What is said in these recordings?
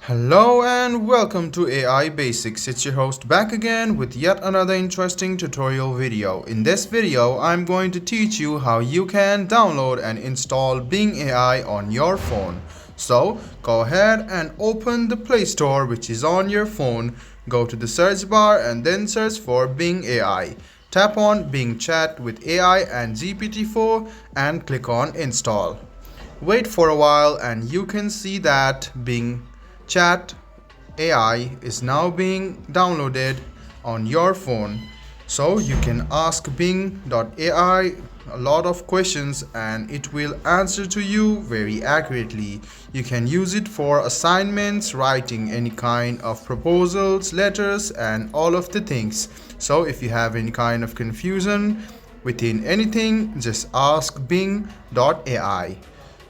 Hello and welcome to AI Basics. It's your host back again with yet another interesting tutorial video. In this video, I'm going to teach you how you can download and install Bing AI on your phone. So go ahead and open the Play Store which is on your phone. Go to the search bar and then search for Bing AI. Tap on Bing Chat with AI and GPT-4 and click on Install. Wait for a while and you can see that Bing Chat AI is now being downloaded on your phone. So you can ask Bing.ai a lot of questions and it will answer to you very accurately. You can use it for assignments, writing any kind of proposals, letters and all of the things. So if you have any kind of confusion within anything, just ask Bing.ai.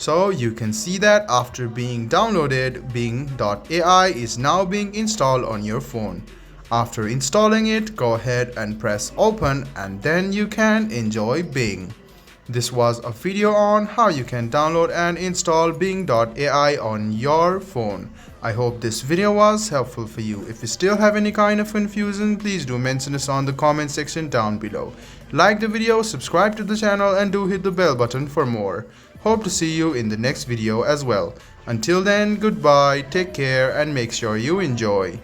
So you can see that after being downloaded, Bing.ai is now being installed on your phone. After installing it, go ahead and press open and then you can enjoy Bing. This was a video on how you can download and install Bing.ai on your phone. I hope this video was helpful for you. If you still have any kind of confusion, please do mention us on the comment section down below. Like the video, subscribe to the channel and do hit the bell button for more. Hope to see you in the next video as well. Until then, goodbye, take care and make sure you enjoy.